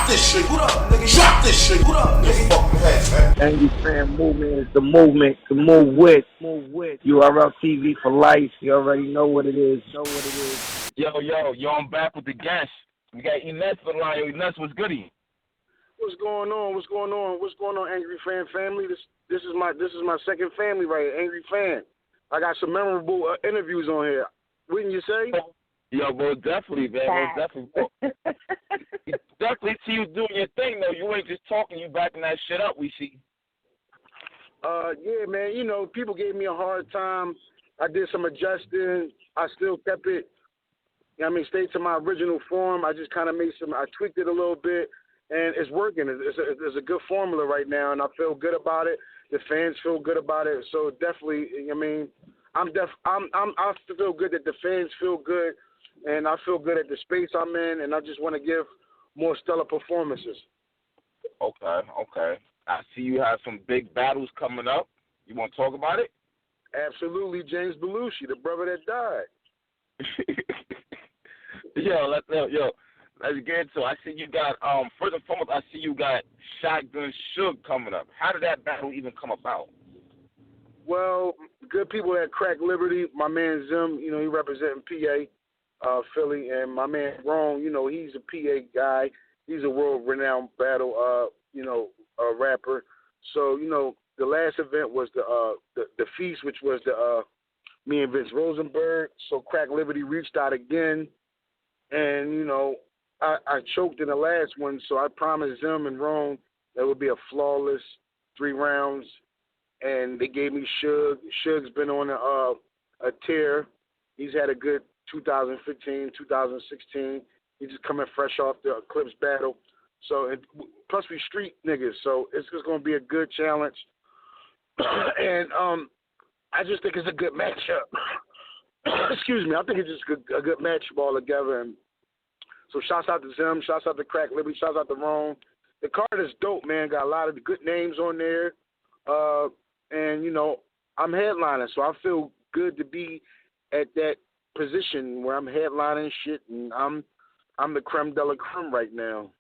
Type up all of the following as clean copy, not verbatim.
Drop this shit. What up, nigga? Drop this shit. What up, nigga? Fucking head, man. Angry Fan Movement is the movement to move with. URL TV for life. You already know what it is. Yo, I'm back with the guest. We got E.Ness on the line. Yo, E.Ness, what's goody? What's going on, Angry Fan family? This is my second family right here, Angry Fan. I got some memorable interviews on here. Wouldn't you say? Yo, most definitely, man. Most definitely. Definitely see you doing your thing, though. You ain't just talking. You backing that shit up, we see. Yeah, man. You know, people gave me a hard time. I did some adjusting. I still kept it. Stayed to my original form. I just kind of I tweaked it a little bit, and it's working. It's a good formula right now, and I feel good about it. The fans feel good about it. So definitely, I feel good that the fans feel good, and I feel good at the space I'm in, and I just want to give more stellar performances. Okay. I see you have some big battles coming up. You want to talk about it? Absolutely, James Belushi, the brother that died. Let's get into it. I see you got first and foremost, I see you got Shotgun Suge coming up. How did that battle even come about? Well, good people at Crack Liberty. My man Zim, he representing PA, Philly, and my man Ron, he's a PA guy. He's a world-renowned battle, rapper. So, the last event was the feast, which was me and Vince Rosenberg. So Crack Liberty reached out again, and I choked in the last one. So I promised them and Ron that it would be a flawless 3 rounds, and they gave me Suge. Suge's been on a tear. He's had a good 2015, 2016. He's just coming fresh off the Eclipse battle. So, plus we street niggas, so it's just going to be a good challenge. And I just think it's a good matchup. Excuse me. I think it's just a good matchup all together. And so shouts out to Zim, shouts out to Crack Liberty, shouts out to Ron. The card is dope, man. Got a lot of good names on there. And, I'm headlining, so I feel good to be at that position where I'm headlining shit, and I'm the creme de la creme right now.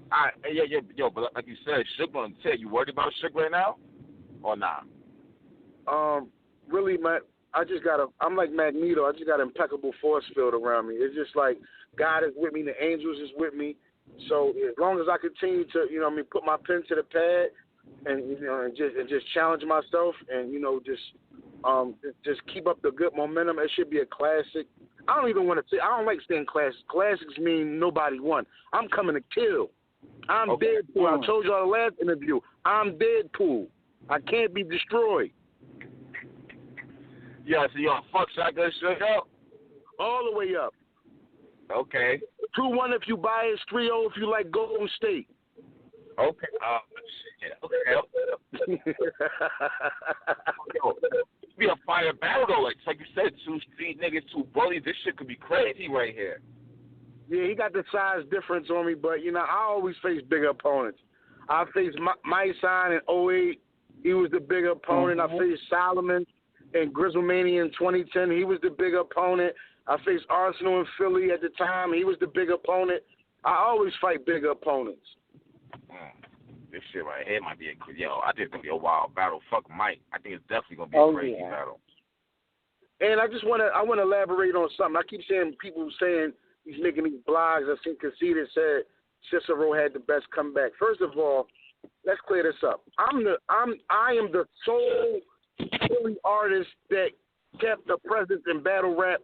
But like you said, Suge on the tip. You worried about Suge right now, or not? Really, I'm like Magneto. I just got impeccable force field around me. It's just like God is with me, the angels is with me. So as long as I continue to, put my pen to the pad and just challenge myself and just keep up the good momentum, it should be a classic. I don't like saying classics. Classics mean nobody won. I'm coming to kill. I'm Deadpool. I told y'all the last interview. I'm Deadpool. I can't be destroyed. Yeah, so y'all fuck Shotgun Suge up? All the way up. Okay. 2-1 if you buy it, 3-0 if you like Golden State. Okay. Okay. Be a fire battle though, like you said, 2 street niggas, 2 bullies. This shit could be crazy right here. Yeah, he got the size difference on me, but I always face bigger opponents. I faced My Sign in 2008. He was the bigger opponent. I faced Solomon in Grizzlemania in 2010. He was the bigger opponent. I faced Arsenal in Philly at the time. He was the big opponent. I always fight bigger opponents. This shit right here might be I think it's gonna be a wild battle. Fuck Mike. I think it's definitely gonna be a crazy battle. And I want to elaborate on something. I keep saying people saying he's making these blogs. I think Conceited said Cicero had the best comeback. First of all, let's clear this up. I am the sole Philly artist that kept the presence in battle rap.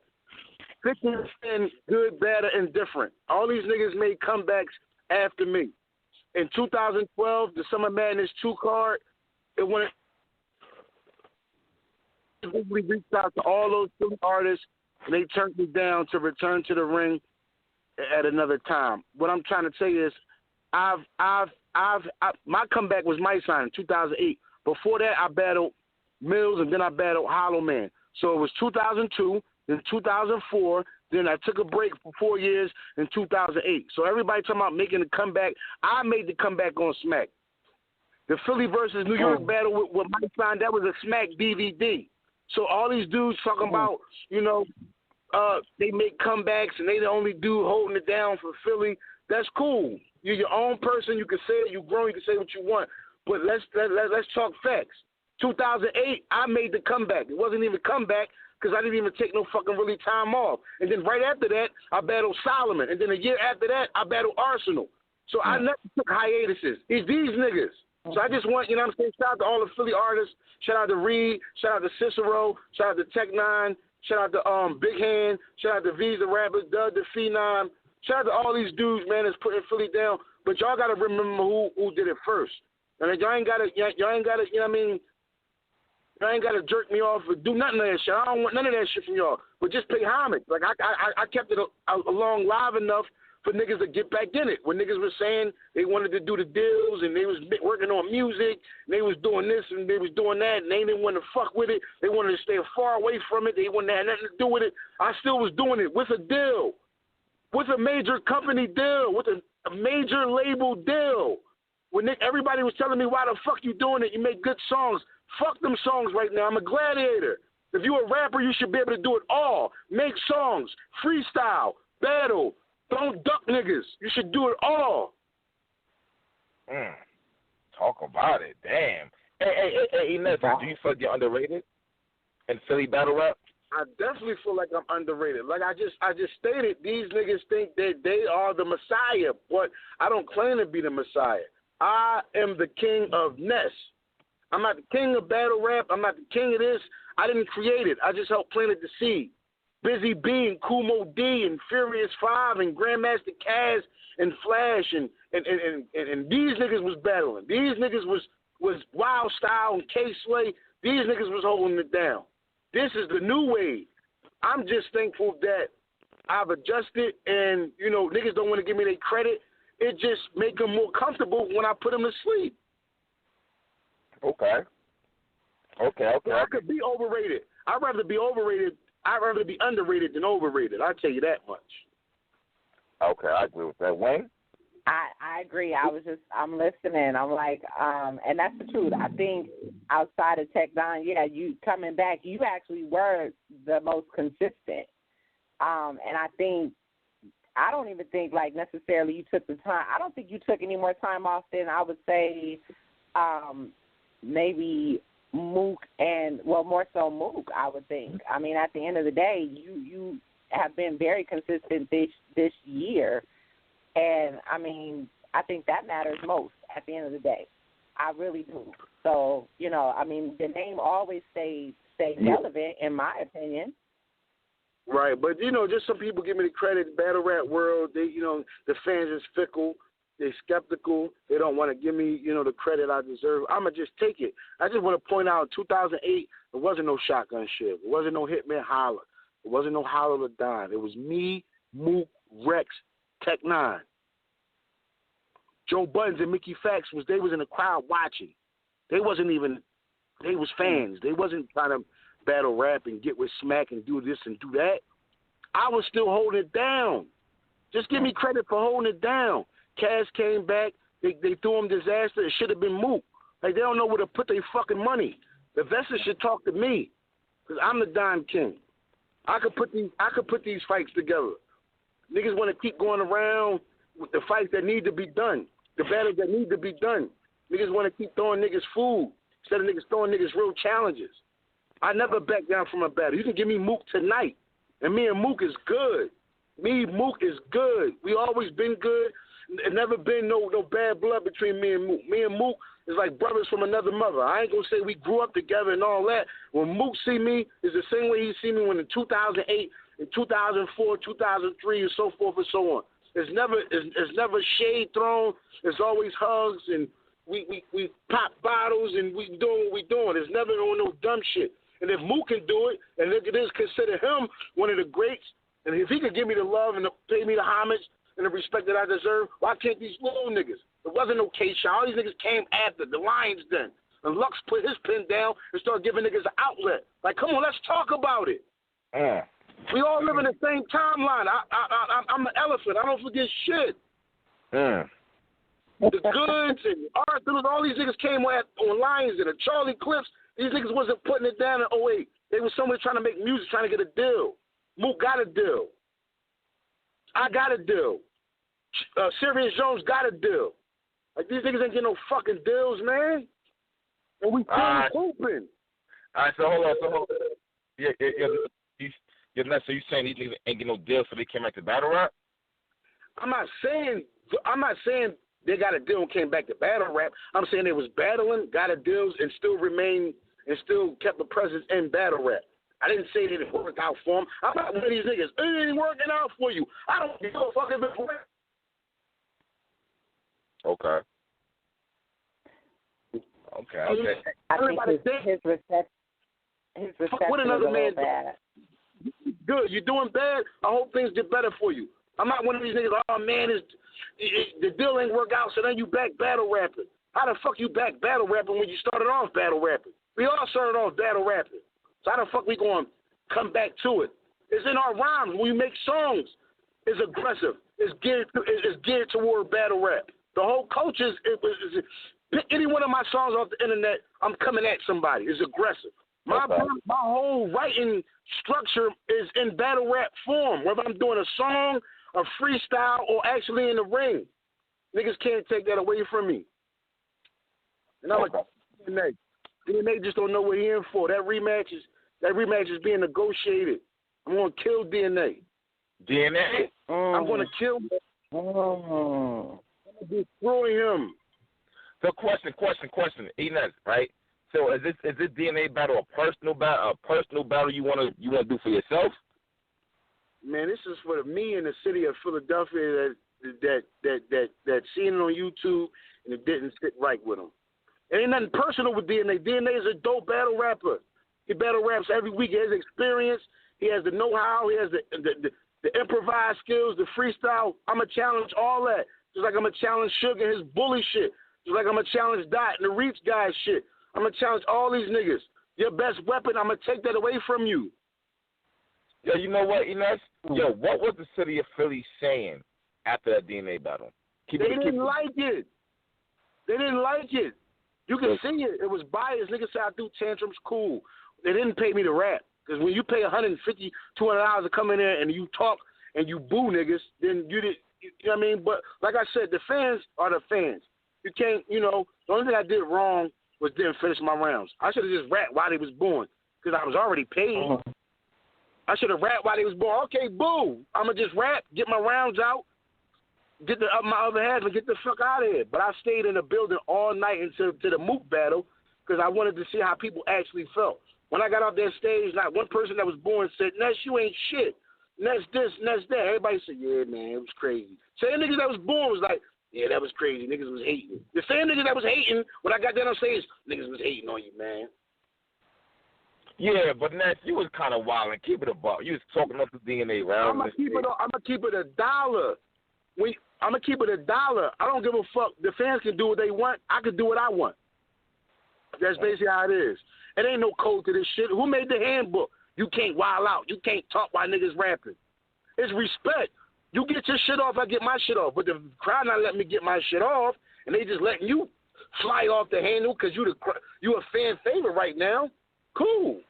Thick and thin, good, bad, or indifferent. All these niggas made comebacks after me. In 2012, the Summer Madness 2 card, it went. We reached out to all those Philly artists, and they turned me down to return to the ring at another time. What I'm trying to say is, my comeback was My Sign in 2008. Before that, I battled Mills, and then I battled Hollow Man. So it was 2002, then 2004. Then I took a break for 4 years in 2008. So everybody talking about making a comeback. I made the comeback on Smack. The Philly versus New York battle with My Sign, that was a Smack DVD. So all these dudes talking about, they make comebacks and they the only dude holding it down for Philly. That's cool. You're your own person. You can say it. You grown. You can say what you want. But let's talk facts. 2008, I made the comeback. It wasn't even a comeback because I didn't even take no fucking really time off. And then right after that, I battled Solomon. And then a year after that, I battled Arsenal. So I never took hiatuses. It's these niggas. So I just want, you know what I'm saying, shout out to all the Philly artists. Shout out to Reed. Shout out to Cicero. Shout out to Tech-9. Shout out to Big Hand. Shout out to V's the Rapper, Doug the Phenom. Shout out to all these dudes, man, that's putting Philly down. But y'all got to remember who did it first. And y'all ain't got to, you know what I mean? Y'all ain't got to jerk me off or do nothing of that shit. I don't want none of that shit from y'all. But just pay homage. Like, I kept it along live enough for niggas to get back in it. When niggas were saying they wanted to do the deals and they was working on music and they was doing this and they was doing that and they didn't want to fuck with it. They wanted to stay far away from it. They wanted to have nothing to do with it. I still was doing it with a deal. With a major company deal. With a major label deal. When everybody was telling me, why the fuck you doing it? You make good songs. Fuck them songs right now. I'm a gladiator. If you're a rapper, you should be able to do it all. Make songs, freestyle, battle. Don't duck niggas. You should do it all. Talk about it. Damn. Hey, E.Ness, do you feel like you're underrated in Philly battle rap? I definitely feel like I'm underrated. Like I just stated, these niggas think that they are the Messiah, but I don't claim to be the Messiah. I am the king of E.Ness. I'm not the king of battle rap. I'm not the king of this. I didn't create it. I just helped plant the seed. Busy B and Kumo D and Furious 5 and Grandmaster Kaz and Flash and these niggas was battling. These niggas was Wild Style and K-Slay. These niggas was holding it down. This is the new wave. I'm just thankful that I've adjusted and, you know, niggas don't want to give me their credit. It just make them more comfortable when I put them to sleep. Okay. I could be overrated. I'd rather be overrated. I'd rather be underrated than overrated. I'll tell you that much. Okay, I agree with that. Wayne? I agree. I'm listening. I'm like, and that's the truth. I think outside of Tech-9, you coming back, you actually were the most consistent. And I don't even think like necessarily you took the time. I don't think you took any more time off than I would say maybe Mook and, well, more so Mook, I would think. I mean, at the end of the day, you have been very consistent this year. And, I mean, I think that matters most at the end of the day. I really do. So, you know, I mean, the name always stays relevant, in my opinion. Right, but, you know, just some people give me the credit. Battle rap world, they, you know, the fans is fickle. They're skeptical. They don't want to give me, you know, the credit I deserve. I'm going to just take it. I just want to point out, in 2008, there wasn't no Shotgun Suge. There wasn't no Hitman Holler. There wasn't no Holler the Don. It was me, Mook, Rex, Tech-9. Joe Buttons and Mickey Fax they was in the crowd watching. They was fans. They wasn't trying to battle rap and get with Smack and do this and do that. I was still holding it down. Just give me credit for holding it down. Kaz came back. They threw him disaster. It should have been Mook. Like, they don't know where to put their fucking money. The investors should talk to me because I'm the Don King. I could put these fights together. Niggas want to keep going around with the fights that need to be done, the battles that need to be done. Niggas want to keep throwing niggas food instead of niggas throwing niggas real challenges. I never back down from a battle. You can give me Mook tonight, and me and Mook is good. Mook is good. We always been good. There's never been no bad blood between me and Mook. Me and Mook is like brothers from another mother. I ain't going to say we grew up together and all that. When Mook see me, it's the same way he see me when in 2008, in 2004, 2003, and so forth and so on. It's never shade thrown. It's always hugs, and we pop bottles, and we doing what we doing. There's never no dumb shit. And if Mook can do it, and look at this, consider him one of the greats, and if he could give me the love and pay me the homage and the respect that I deserve, why can't these little niggas? There wasn't no K-Shot. All these niggas came after the Lions Den. And Lux put his pen down and started giving niggas an outlet. Like, come on, let's talk about it. We all live in the same timeline. I'm the elephant. I don't forget shit. The Goods and Arthur, all these niggas came on Lions Den and Charlie Clips. These niggas wasn't putting it down in 08. They was somebody trying to make music, trying to get a deal. Mook got a deal. I got a deal. Serious Jones got a deal. Like, these niggas ain't getting no fucking deals, man. And we still hooping. All right, so hold on. Yeah, so you saying these niggas ain't getting no deals, so they came back to battle rap? I'm not saying they got a deal and came back to battle rap. I'm saying they was battling, got a deals, and still kept a presence in battle rap. I didn't say that it worked out for them. I'm not one of these niggas. It ain't working out for you. I don't give a fuck if it works. Okay. I think his reception what was another a man little bad. Good. You're doing bad. I hope things get better for you. I'm not one of these niggas, oh, man, the deal ain't work out, so then you back battle rapping. How the fuck you back battle rapping when you started off battle rapping? We all started off battle rapping. So how the fuck we going to come back to it? It's in our rhymes. When we make songs, it's aggressive. It's geared toward battle rap. The whole culture is pick any one of my songs off the internet, I'm coming at somebody. It's aggressive. My whole writing structure is in battle rap form, whether I'm doing a song, a freestyle, or actually in the ring. Niggas can't take that away from me. And I'm like, DNA just don't know what he in for. That rematch is being negotiated. I'm gonna kill DNA. DNA? I'm gonna kill him. I'm gonna destroy him. So question, E.Ness, right? So is this DNA battle a personal battle you wanna do for yourself? Man, this is for me in the city of Philadelphia that seen it on YouTube and it didn't sit right with him. It ain't nothing personal with DNA. DNA is a dope battle rapper. He battle raps every week. He has experience. He has the know-how. He has the improvised skills, the freestyle. I'm going to challenge all that. Just like I'm going to challenge Suge and his bully shit. Just like I'm going to challenge Dot and the Reach guys shit. I'm going to challenge all these niggas. Your best weapon, I'm going to take that away from you. Yo, you know what, E.Ness? Yo, what was the city of Philly saying after that DNA battle? They didn't like it. They didn't like it. You can see it. It was biased. Niggas say I do tantrums, cool. They didn't pay me to rap. Because when you pay $150, $200 to come in there and you talk and you boo niggas, then you did. You know what I mean? But like I said, the fans are the fans. You can't, the only thing I did wrong was didn't finish my rounds. I should have just rapped while they was born because I was already paid. I should have rapped while they was born. Okay, boo. I'm going to just rap, get my rounds out, get my other half and get the fuck out of here. But I stayed in the building all night until the Mook battle because I wanted to see how people actually felt. When I got off that stage, not one person that was born said, Ness, you ain't shit. Ness this, Ness that. Everybody said, yeah, man, it was crazy. Same niggas that was born was like, yeah, that was crazy. Niggas was hating. The same niggas that was hating, when I got down on stage, niggas was hating on you, man. Yeah, but Ness, you was kind of wild and keep it above. You was talking up the DNA round. I'm gonna keep it $1. I'm gonna keep it $1. I don't give a fuck. The fans can do what they want. I can do what I want. That's basically how it is. It ain't no code to this shit. Who made the handbook? You can't wild out. You can't talk while niggas rapping. It's respect. You get your shit off, I get my shit off. But the crowd not letting me get my shit off, and they just letting you fly off the handle because you a fan favorite right now. Cool.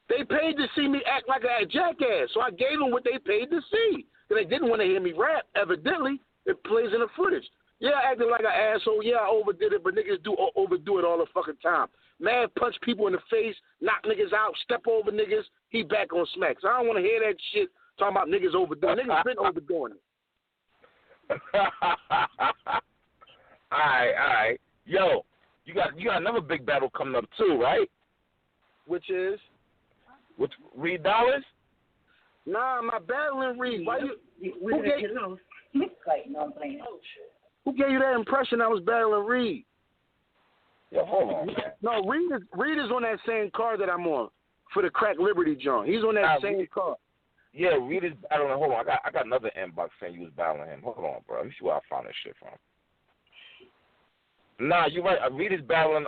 They paid to see me act like a jackass, so I gave them what they paid to see. They didn't want to hear me rap, evidently. It plays in the footage. Yeah, I acted like an asshole. Yeah, I overdid it, but niggas do overdo it all the fucking time. Man, punch people in the face, knock niggas out, step over niggas, he back on smack. So I don't want to hear that shit talking about niggas overdoing. Niggas been overdoing it. All right. Yo, you got another big battle coming up too, right? Which is? With Reed Dollars? Nah, my battling Reed. Why you? Who gave you that impression I was battling Reed? Yo, hold on. No, Reed is on that same card that I'm on for the Crack Liberty John. He's on that same card. Yeah, Reed is battling. Hold on, I got another inbox saying you was battling him. Hold on, bro. Let me see where I found this shit from. Nah, you're right. Reed is battling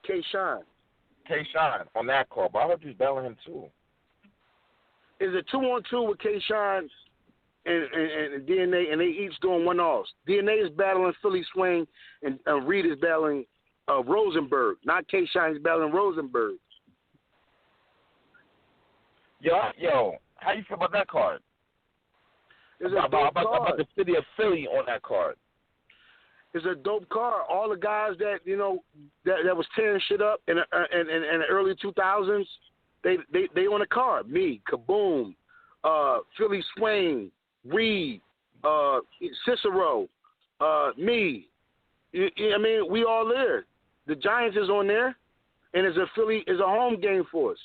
K-Shine on that card, but I heard you was battling him too. Is a 2-on-2 with K-Shine and DNA, and they each doing one-offs. DNA is battling Philly Swing, and Reed is battling Rosenberg. Not K-Shine, he's battling Rosenberg. Yo, how you feel about that card? It's a dope card. About the city of Philly on that card. It's a dope card. All the guys that that was tearing shit up in the early 2000s, they on the card. Me, Kaboom, Philly Swain, Reed, Cicero, me. I mean, we all there. The Giants is on there, and it's a home game for us.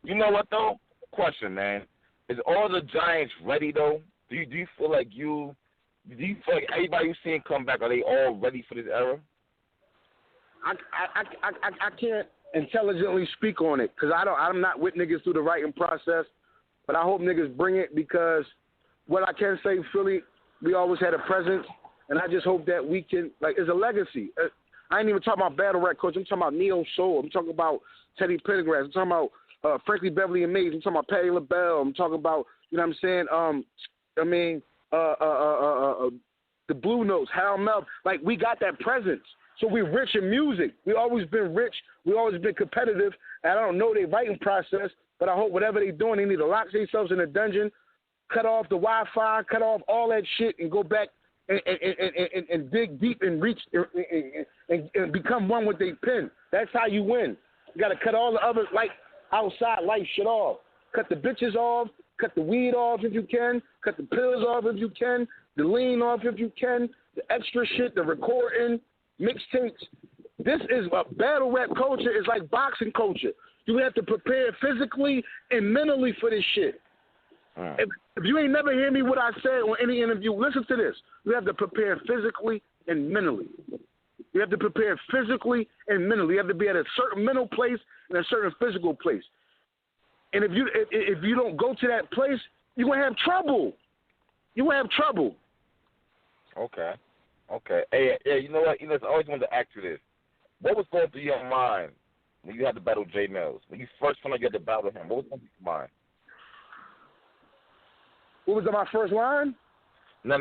You know what though? Question, man. Is all the Giants ready though? Do you feel like everybody you seen come back, are they all ready for this era? I can't intelligently speak on it because I'm not with niggas through the writing process, but I hope niggas bring it because what I can say, Philly, we always had a presence, and I just hope that we can, like, it's a legacy. I ain't even talking about battle rap coach. I'm talking about Neo Soul. I'm talking about Teddy Pendergrass. I'm talking about Frankie Beverly and Mays. I'm talking about Patti LaBelle. I'm talking about, you know what I'm saying? The Blue Notes, Hal Mel. Like, we got that presence. So we're rich in music. We always been rich. We always been competitive. And I don't know their writing process, but I hope whatever they're doing, they need to lock themselves in a dungeon, cut off the Wi-Fi, cut off all that shit, and go back and dig deep and reach and become one with their pen. That's how you win. You got to cut all the other outside life shit off. Cut the bitches off. Cut the weed off if you can. Cut the pills off if you can. The lean off if you can. The extra shit, the recording, mixtapes. This is a battle rap culture. It's like boxing culture. You have to prepare physically and mentally for this shit. Right. If you ain't never hear me what I said on any interview, listen to this. You have to prepare physically and mentally. You have to prepare physically and mentally. You have to be at a certain mental place and a certain physical place. And if you don't go to that place, you're going to have trouble. You're going to have trouble. Okay. Hey, you know what? I always wanted to ask you this. What was going through your mind when you had to battle J Mills? When you first found out you had to battle him, what was going through your mind? What was my first line? No.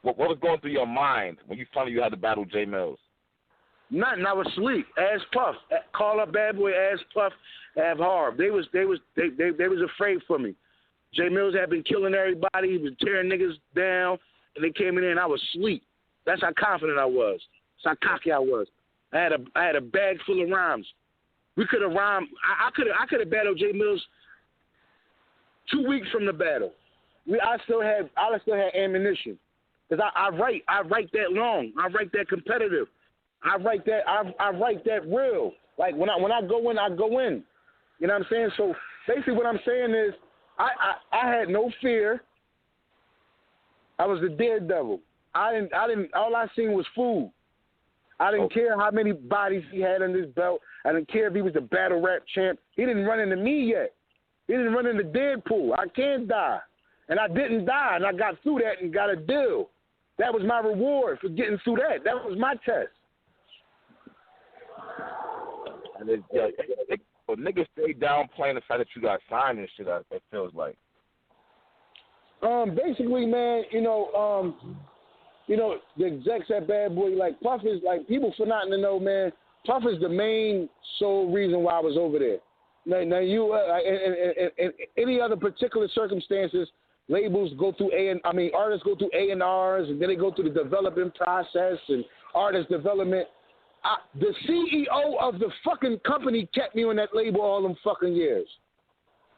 What was going through your mind when you found out you had to battle J Mills? Nothing. I was asleep. Ass Puff. Call up Bad Boy, Ass Puff, Have Harb. They was afraid for me. J Mills had been killing everybody. He was tearing niggas down, and they came in there, and I was asleep. That's how confident I was. That's how cocky I was. I had a bag full of rhymes. We could have rhymed. I could have battled J Mills 2 weeks from the battle. I still had ammunition because I write that long. I write that competitive. I write that real. Like when I go in, I go in. You know what I'm saying? So basically, what I'm saying is, I had no fear. I was the daredevil. I didn't. All I seen was food. I didn't care how many bodies he had on his belt. I didn't care if he was the battle rap champ. He didn't run into me yet. He didn't run into Deadpool. I can't die. And I didn't die, and I got through that and got a deal. That was my reward for getting through that. That was my test. And niggas stay downplaying the fact that you got signed and shit, it feels like. Basically, man, the execs at Bad Boy, like Puff is, like, people for not to know, man, Puff is the main sole reason why I was over there. Now you, in any other particular circumstances, labels go through artists go through A&Rs, and then they go through the development process and artist development. The CEO of the fucking company kept me on that label all them fucking years.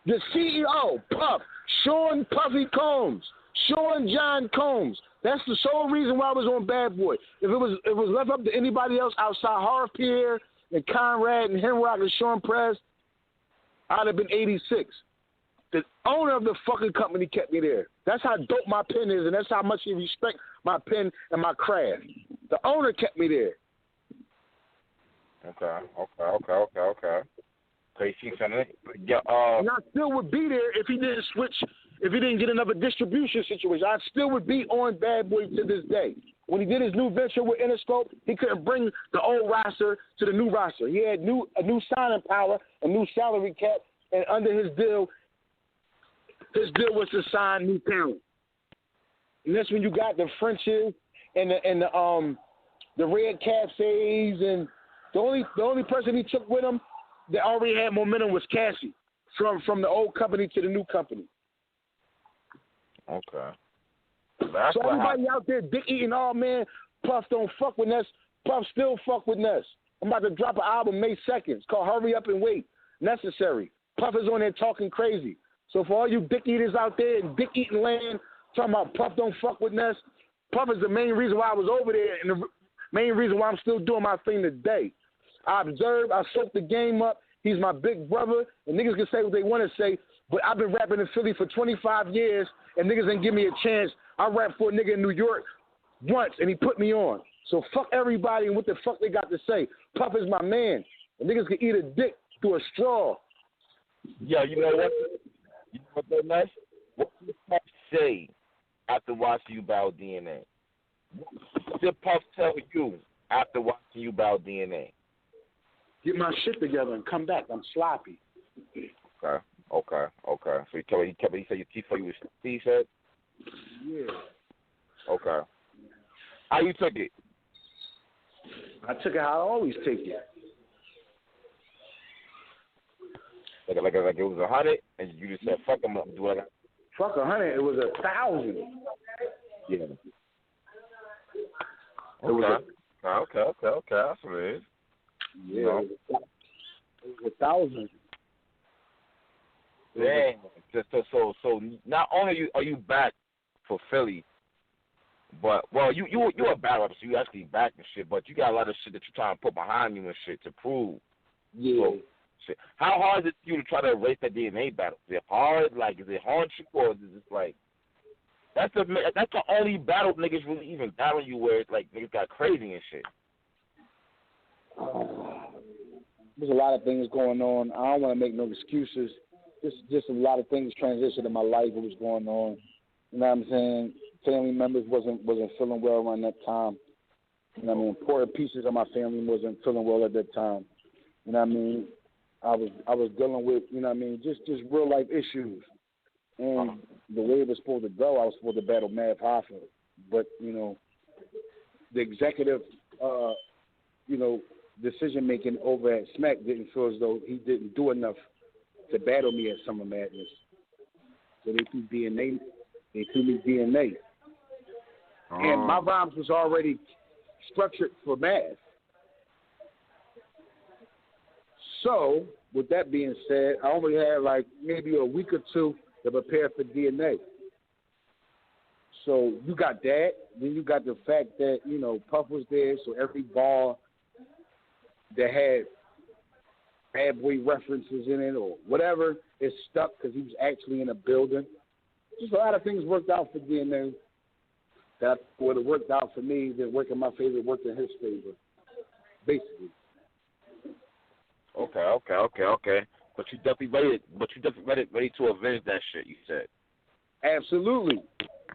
The CEO, Puff, Sean Puffy Combs, Sean John Combs. That's the sole reason why I was on Bad Boy. If it was left up to anybody else outside Harv Pierre and Conrad and Henrock and Sean Prez, I'd have been 86. The owner of the fucking company kept me there. That's how dope my pen is, and that's how much he respect my pen and my craft. The owner kept me there. Okay. So you see something? Yeah. And I still would be there if he didn't switch, if he didn't get another distribution situation. I still would be on Bad Boy to this day. When he did his new venture with Interscope, he couldn't bring the old roster to the new roster. He had a new signing power, a new salary cap, and under his deal was to sign new talent. And that's when you got the Frenches and the Red Cafes, and the only person he took with him that already had momentum was Cassie from the old company to the new company. Okay. That's So what everybody happened. out there dick eating, oh man, Puff don't fuck with Ness. Puff still fuck with Ness. I'm about to drop an album May 2nd. It's called Hurry Up and Wait. Necessary. Puff is on there talking crazy. So for all you dick eaters out there in dick eating land talking about Puff don't fuck with Ness, Puff is the main reason why I was over there and the main reason why I'm still doing my thing today. I observed, I soaked the game up. He's my big brother, and niggas can say what they want to say, but I've been rapping in Philly for 25 years, and niggas didn't give me a chance. I rapped for a nigga in New York once, and he put me on. So fuck everybody and what the fuck they got to say. Puff is my man. And niggas can eat a dick through a straw. Yeah, you know what? You know what, though, Ness? What did Puff say after watching you battle DNA? What did Puff tell you after watching you battle DNA? Get my shit together and come back. I'm sloppy. Okay. So he said your teeth for you was he said? Yeah. Okay. How you took it? I took it how I always take it. Like it was 100, and you just said, fuck him up, do what I got. Fuck 100, it was 1,000. Yeah. Okay. That's what it is. Yeah. You know? It was 1,000. Dang. So not only are you back for Philly, but you a battle rapper, so you actually back and shit, but you got a lot of shit that you're trying to put behind you and shit to prove. Yeah. So, shit. How hard is it for you to try to erase that DNA battle? Is it hard? Like, is it hard you, or is it just like that's the only battle niggas really even battling you where it's like niggas got crazy and shit? There's a lot of things going on. I don't want to make no excuses. Just a lot of things transitioned in my life. What was going on? You know what I'm saying? Family members wasn't feeling well around that time. You know what I mean? Important pieces of my family wasn't feeling well at that time. You know what I mean? I was dealing with, you know what I mean, just real life issues. And the way it was supposed to go, I was supposed to battle Mav Hoffa. But, you know, the executive, decision making over at Smack didn't feel as though he didn't do enough to battle me at Summer Madness. So they threw DNA. They threw me DNA. And my rhymes was already structured for Mav. So, with that being said, I only had like maybe a week or two to prepare for DNA. So you got that. Then you got the fact that, you know, Puff was there, so every bar that had Bad Boy references in it or whatever is stuck because he was actually in a building. Just a lot of things worked out for DNA that would have worked out for me than work in my favor, worked in his favor, basically. Okay. But you definitely ready to avenge that shit, you said. Absolutely.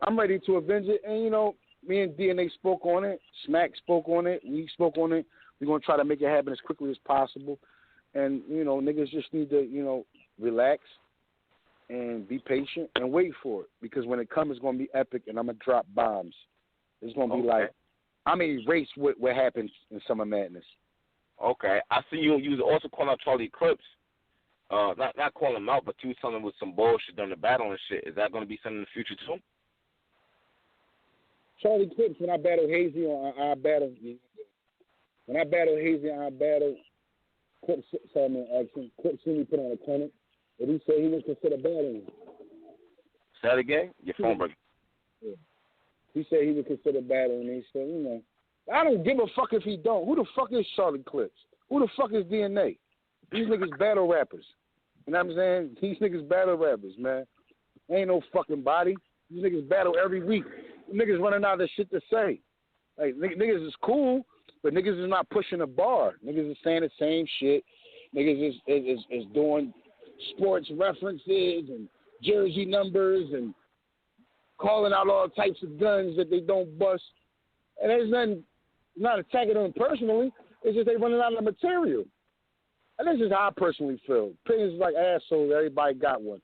I'm ready to avenge it. And, you know, me and DNA spoke on it. Smack spoke on it. We spoke on it. We're going to try to make it happen as quickly as possible. And, you know, niggas just need to, you know, relax and be patient and wait for it. Because when it comes, it's going to be epic, and I'm going to drop bombs. It's going to be like, I'm going to erase what happened in Summer Madness. Okay. I see you was also calling out Charlie Clips. Not calling him out, but you was telling him with some bullshit during the battle and shit. Is that going to be something in the future, too? Charlie Clips, when I battle Hazy on our battle, Clips saw me in action. Clips seen me put on a clinic, and he said he would consider battling. Say that again? Your phone breaking. Yeah. He said he would consider battling, and he said, you know, I don't give a fuck if he don't. Who the fuck is Charlie Clips? Who the fuck is DNA? These niggas battle rappers. You know what I'm saying? These niggas battle rappers, man. Ain't no fucking body. These niggas battle every week. Niggas running out of shit to say. Like, niggas is cool, but niggas is not pushing a bar. Niggas is saying the same shit. Niggas is doing sports references and jersey numbers and calling out all types of guns that they don't bust. And there's nothing, not attacking them personally. It's just they running out of material. And this is how I personally feel. Opinions like assholes, everybody got one.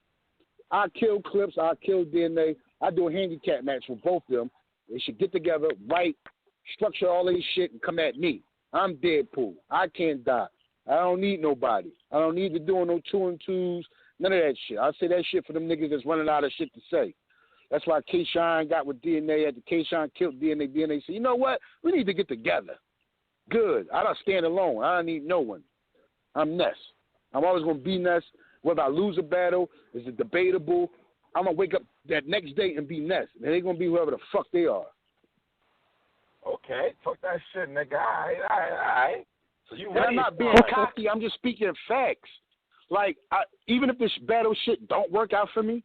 I kill Clips, I kill DNA. I do a handicap match with both of them. They should get together, write, structure all this shit, and come at me. I'm Deadpool. I can't die. I don't need nobody. I don't need to do no 2 and 2s, none of that shit. I say that shit for them niggas that's running out of shit to say. That's why K-Shine got with DNA. After K-Shine killed DNA, DNA said, you know what? We need to get together. Good. I don't stand alone. I don't need no one. I'm Ness. I'm always going to be Ness. Whether I lose a battle, is it debatable? I'm going to wake up that next day and be Ness. And they're going to be whoever the fuck they are. Okay, fuck that shit, nigga. All right. So you I'm not being cocky. I'm just speaking facts. Like, even if this battle shit don't work out for me,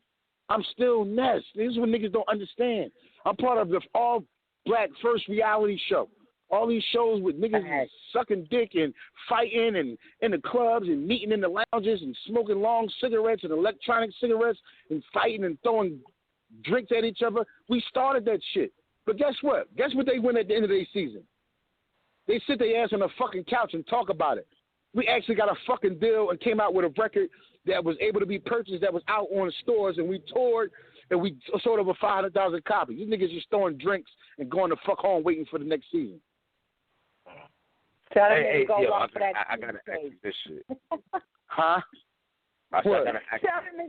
I'm still Ness. This is what niggas don't understand. I'm part of the all-black first reality show. All these shows with niggas sucking dick and fighting and in the clubs and meeting in the lounges and smoking long cigarettes and electronic cigarettes and fighting and throwing drinks at each other. We started that shit. But guess what? Guess what they win at the end of their season? They sit their ass on a fucking couch and talk about it. We actually got a fucking deal and came out with a record that was able to be purchased, that was out on the stores, and we toured and we sold over 500,000 copies. These niggas just throwing drinks and going the fuck home waiting for the next season. Tell them to go walk for that I gotta ask you this shit. Huh? I Tell them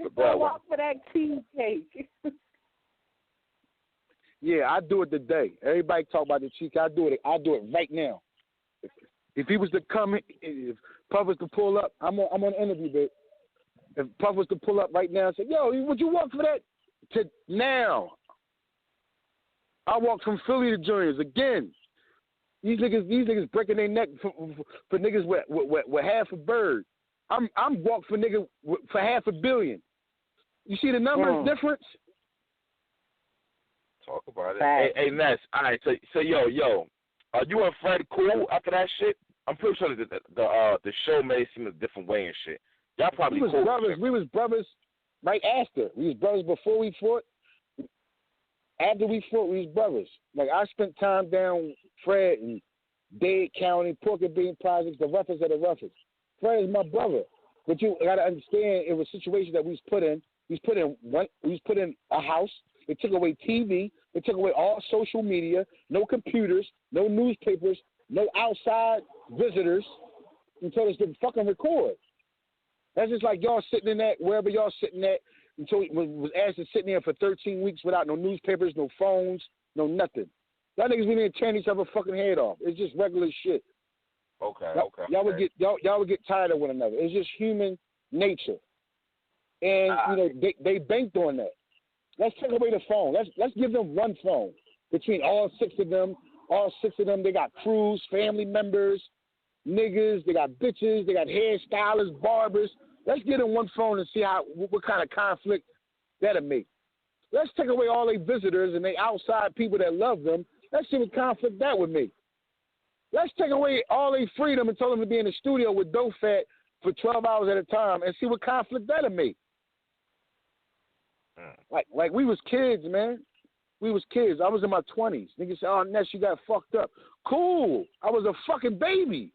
to go walk for that cheesecake. Yeah, I do it today. Everybody talk about the cheek. I do it right now. If he was to come, if Puff was to pull up, I'm on an interview, babe. If Puff was to pull up right now and say, "Yo, would you walk for that?" To now, I walk from Philly to Juniors again. These niggas breaking their neck for niggas with half a bird. I'm walk for niggas for $500 million. You see the numbers difference? Talk about it. Hey, Ness. All right. So yo, are you and Fred cool after that shit? I'm pretty sure the show made it seem a different way and shit. Y'all probably we was cool. Brothers. We was brothers right after. We was brothers before we fought. After we fought, we was brothers. Like, I spent time down Fred and Dade County, Pork and Bean Projects, the roughest of the roughest. Fred is my brother. But you got to understand, it was a situation that we was put in. We was put in a house. They took away TV. They took away all social media, no computers, no newspapers, no outside visitors, and told us to fucking record. That's just like y'all sitting in that, wherever y'all sitting at, until we was asked to sit there for 13 weeks without no newspapers, no phones, no nothing. Y'all niggas been there tearing each other fucking head off. It's just regular shit. Okay. Y'all would get tired of one another. It's just human nature. And they banked on that. Let's take away the phone. Let's give them one phone. Between all six of them, they got crews, family members, niggas, they got bitches, they got hairstylists, barbers. Let's get them one phone and see what kind of conflict that'll make. Let's take away all their visitors and they outside people that love them. Let's see what conflict that would make. Let's take away all their freedom and tell them to be in the studio with Doe Fat for 12 hours at a time and see what conflict that'll make. Like we was kids, man. We was kids. I was in my 20s. Niggas say, "Oh, Ness, you got fucked up." Cool. I was a fucking baby.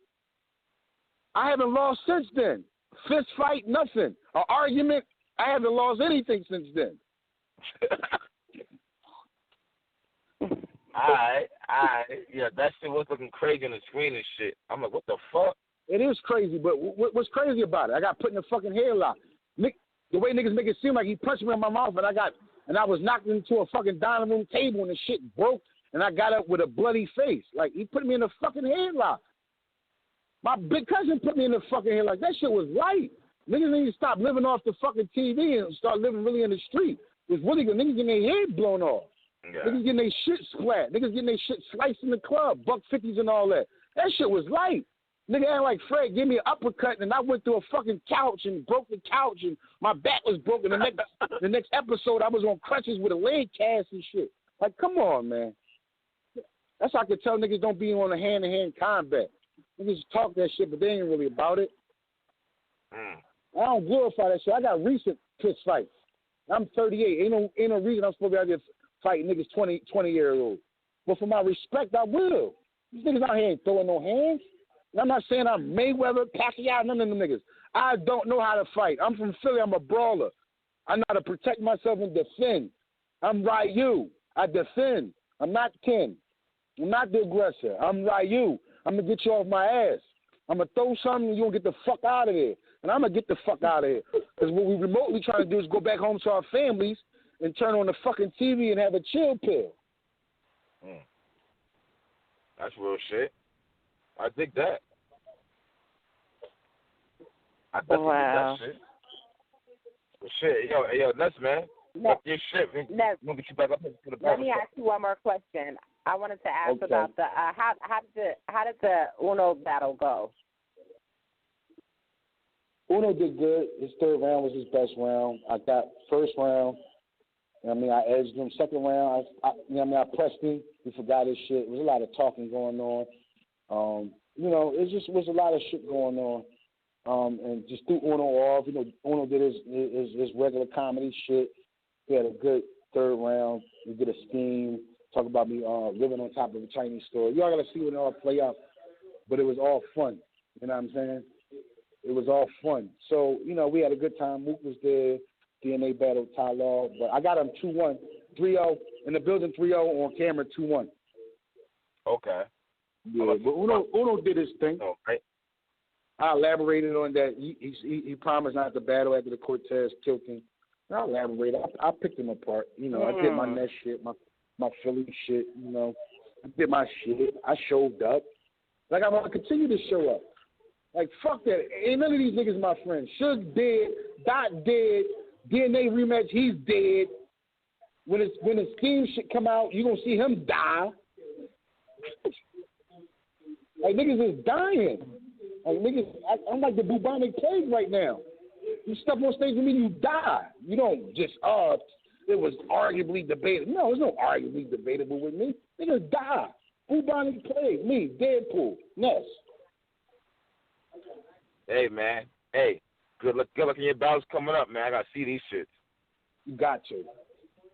I haven't lost since then. Fist fight, nothing. An argument, I haven't lost anything since then. All right. Yeah, that shit was looking crazy on the screen and shit. I'm like, what the fuck? It is crazy, but what's crazy about it? I got put in a fucking headlock. The way niggas make it seem like he punched me in my mouth and I was knocked into a fucking dining room table and the shit broke and I got up with a bloody face. Like, he put me in a fucking headlock. My big cousin put me in the fucking headlock. That shit was right. Niggas need to stop living off the fucking TV and start living really in the street. It's really good. Niggas getting their head blown off. Yeah. Niggas getting their shit splat. Niggas getting their shit sliced in the club. $150s and all that. That shit was light. Nigga acting like Fred gave me an uppercut and I went through a fucking couch and broke the couch and my back was broken. The next episode I was on crutches with a leg cast and shit. Like, come on, man. That's how I could tell niggas don't be on a hand-to-hand combat. Niggas talk that shit, but they ain't really about it. I don't glorify that shit. I got recent fist fights. I'm 38. Ain't no reason I'm supposed to be out there fighting niggas 20-year-olds. But for my respect, I will. These niggas out here ain't throwing no hands. And I'm not saying I'm Mayweather, Pacquiao, none of them niggas. I don't know how to fight. I'm from Philly. I'm a brawler. I know how to protect myself and defend. I'm Ryu. I defend. I'm not Ken. I'm not the aggressor. I'm Ryu. I'm going to get you off my ass. I'm going to throw something and you're going to get the fuck out of there. And I'm going to get the fuck out of here. Because what we remotely trying to do is go back home to our families and turn on the fucking TV and have a chill pill. That's real shit. I dig that. I definitely dig that shit. Well, shit, yo, Ness, man. Fuck your shit, man. Ness, we'll get you back up to the let me ask you one more question. I wanted to ask about the how did the Uno battle go? Uno did good. His third round was his best round. I got first round. I edged him. Second round, I pressed him. He forgot his shit. There was a lot of talking going on. It just was a lot of shit going on. And just threw Uno off. Uno did his regular comedy shit. He had a good third round. We did a scheme. Talk about me living on top of a Chinese store. Y'all got to see when it all play out. But it was all fun. You know what I'm saying? It was all fun. So, we had a good time. Mook was there. DNA battle, Ty Law. But I got him 2-1, 3-0. In the building, 3-0. On camera, 2-1. Okay. Yeah, but Uno did his thing. Okay. I elaborated on that. He promised not to battle after the Cortez killed him. I elaborated. I picked him apart. I did my Ness shit, my Philly shit. I did my shit. I showed up. Like, I'm going to continue to show up. Like, fuck that. Ain't none of these niggas my friends. Suge dead. Dot dead. DNA rematch, he's dead. When the scheme shit come out, you going to see him die. Like, niggas is dying. Like, niggas, I'm like the bubonic plague right now. You step on stage with me, you die. You don't just, it was arguably debatable. No, there's no arguably debatable with me. Niggas die. Bubonic plague, me, Deadpool, Ness. Hey, man. Hey, good luck in your battles coming up, man. I got to see these shits. You got to.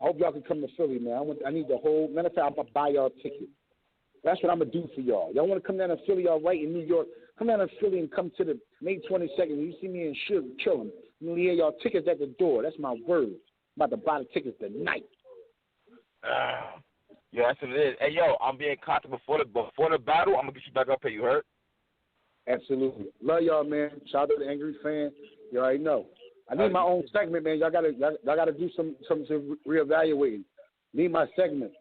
I hope y'all can come to Philly, man. I need the whole, matter of fact, I'm going to buy y'all a ticket. That's what I'm going to do for y'all. Y'all want to come down to Philly, y'all right in New York. Come down to Philly and come to the May 22nd. You see me and Suge chilling. You hear y'all tickets at the door. That's my word. I'm about to buy the tickets tonight. Yeah, that's what it is. Hey, yo, I'm being contact before the battle. I'm going to get you back up here. You heard? Absolutely. Love y'all, man. Shout out to the Angry Fan. You already know. I need my own segment, man. Y'all gotta do some reevaluating. Need my segment.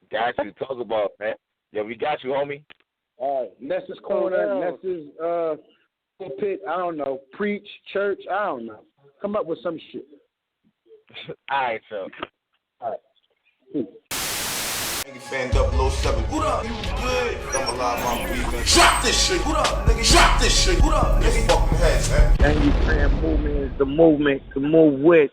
Got you. Talk about it, man. Yeah, we got you, homie. All right. Ness's corner, Ness's pulpit, I don't know. Preach, church, I don't know. Come up with some shit. All right, so. All right. Peace. Fan 007. What up? You good? I'm alive, I'm breathing. Drop this shit. What up, nigga? Drop this shit. What up, nigga? Fucking heads, man. Angry Fan movement is the movement to move with.